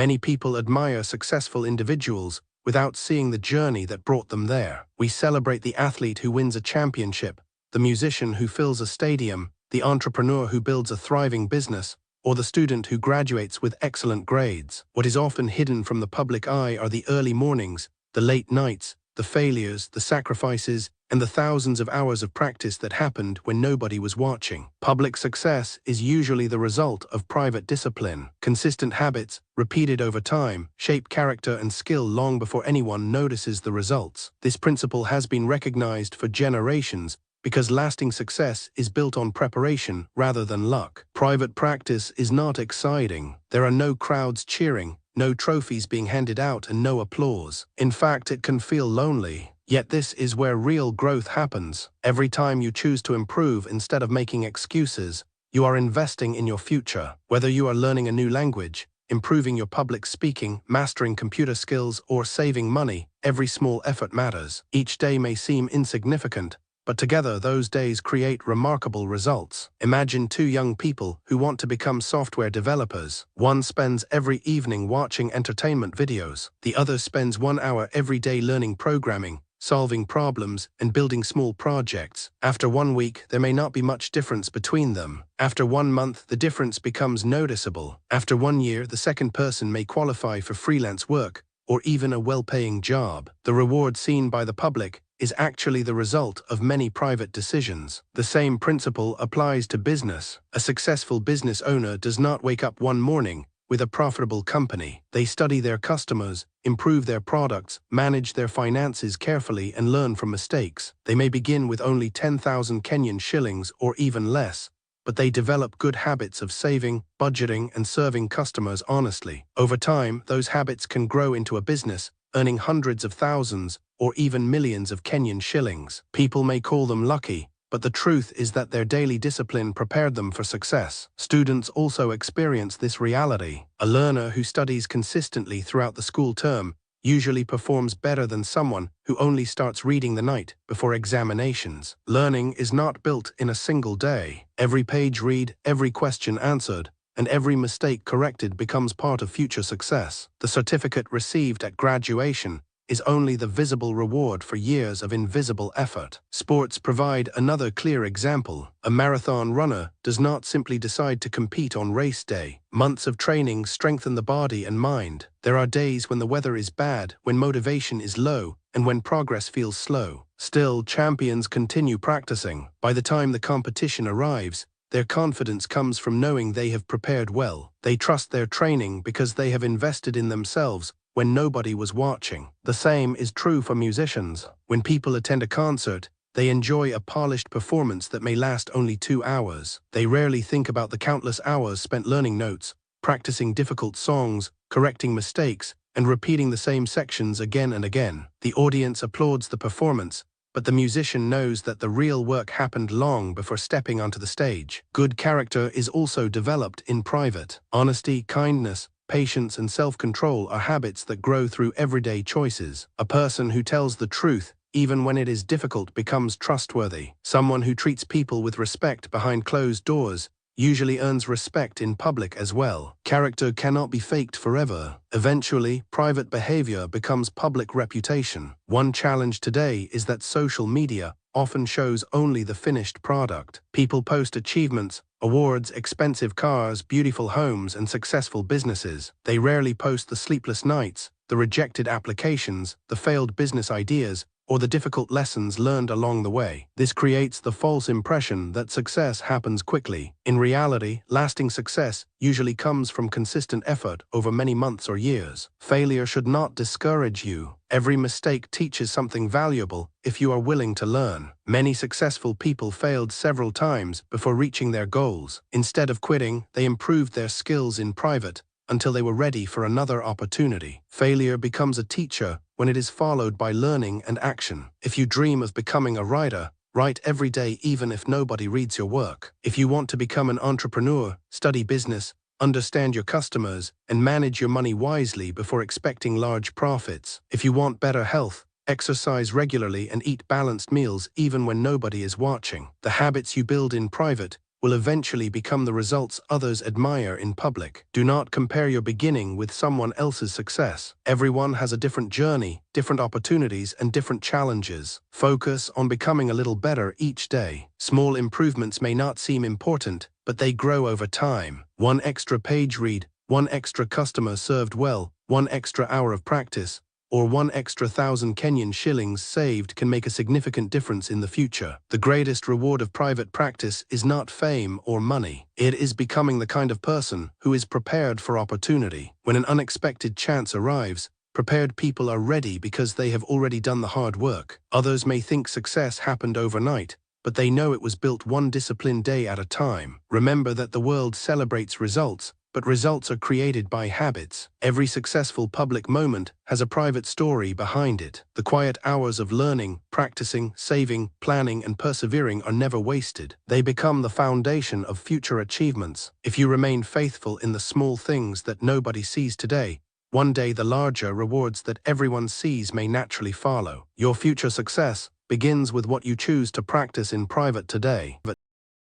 Many people admire successful individuals without seeing the journey that brought them there. We celebrate the athlete who wins a championship, the musician who fills a stadium, the entrepreneur who builds a thriving business, or the student who graduates with excellent grades. What is often hidden from the public eye are the early mornings, the late nights, the failures, the sacrifices, and the thousands of hours of practice that happened when nobody was watching. Public success is usually the result of private discipline. Consistent habits, repeated over time, shape character and skill long before anyone notices the results. This principle has been recognized for generations because lasting success is built on preparation rather than luck. Private practice is not exciting. There are no crowds cheering, no trophies being handed out, and no applause. In fact, it can feel lonely. Yet this is where real growth happens. Every time you choose to improve instead of making excuses, you are investing in your future. Whether you are learning a new language, improving your public speaking, mastering computer skills, or saving money, every small effort matters. Each day may seem insignificant, but together those days create remarkable results. Imagine two young people who want to become software developers. One spends every evening watching entertainment videos. The other spends 1 hour every day learning programming, solving problems, and building small projects. After 1 week, there may not be much difference between them. After 1 month, the difference becomes noticeable. After 1 year, the second person may qualify for freelance work or even a well-paying job. The reward seen by the public is actually the result of many private decisions. The same principle applies to business. A successful business owner does not wake up one morning with a profitable company. They study their customers, improve their products, manage their finances carefully, and learn from mistakes. They may begin with only 10,000 Kenyan shillings or even less, but they develop good habits of saving, budgeting, and serving customers honestly. Over time, those habits can grow into a business, earning hundreds of thousands or even millions of Kenyan shillings. People may call them lucky, but the truth is that their daily discipline prepared them for success. Students also experience this reality. A learner who studies consistently throughout the school term usually performs better than someone who only starts reading the night before examinations. Learning is not built in a single day. Every page read, every question answered, and every mistake corrected becomes part of future success. The certificate received at graduation is only the visible reward for years of invisible effort. Sports provide another clear example. A marathon runner does not simply decide to compete on race day. Months of training strengthen the body and mind. There are days when the weather is bad, when motivation is low, and when progress feels slow. Still, champions continue practicing. By the time the competition arrives, their confidence comes from knowing they have prepared well. They trust their training because they have invested in themselves when nobody was watching. The same is true for musicians. When people attend a concert, they enjoy a polished performance that may last only 2 hours. They rarely think about the countless hours spent learning notes, practicing difficult songs, correcting mistakes, and repeating the same sections again and again. The audience applauds the performance, but the musician knows that the real work happened long before stepping onto the stage. Good character is also developed in private. Honesty, kindness, patience, and self-control are habits that grow through everyday choices. A person who tells the truth, even when it is difficult, becomes trustworthy. Someone who treats people with respect behind closed doors usually earns respect in public as well. Character cannot be faked forever. Eventually, private behavior becomes public reputation. One challenge today is that social media often shows only the finished product. People post achievements, awards, expensive cars, beautiful homes, and successful businesses. They rarely post the sleepless nights, the rejected applications, the failed business ideas, or the difficult lessons learned along the way. This creates the false impression that success happens quickly. In reality, lasting success usually comes from consistent effort over many months or years. Failure should not discourage you. Every mistake teaches something valuable if you are willing to learn. Many successful people failed several times before reaching their goals. Instead of quitting, they improved their skills in private until they were ready for another opportunity. Failure becomes a teacher when it is followed by learning and action. If you dream of becoming a writer, write every day even if nobody reads your work. If you want to become an entrepreneur, study business, understand your customers, and manage your money wisely before expecting large profits. If you want better health, exercise regularly and eat balanced meals even when nobody is watching. The habits you build in private will eventually become the results others admire in public. Do not compare your beginning with someone else's success. Everyone has a different journey, different opportunities, and different challenges. Focus on becoming a little better each day. Small improvements may not seem important, but they grow over time. One extra page read, one extra customer served well, one extra hour of practice, or one extra 1,000 Kenyan shillings saved can make a significant difference in the future. The greatest reward of private practice is not fame or money. It is becoming the kind of person who is prepared for opportunity. When an unexpected chance arrives, prepared people are ready because they have already done the hard work. Others may think success happened overnight, but they know it was built one disciplined day at a time. Remember that the world celebrates results, but results are created by habits. Every successful public moment has a private story behind it. The quiet hours of learning, practicing, saving, planning, and persevering are never wasted. They become the foundation of future achievements. If you remain faithful in the small things that nobody sees today, one day the larger rewards that everyone sees may naturally follow. Your future success begins with what you choose to practice in private today.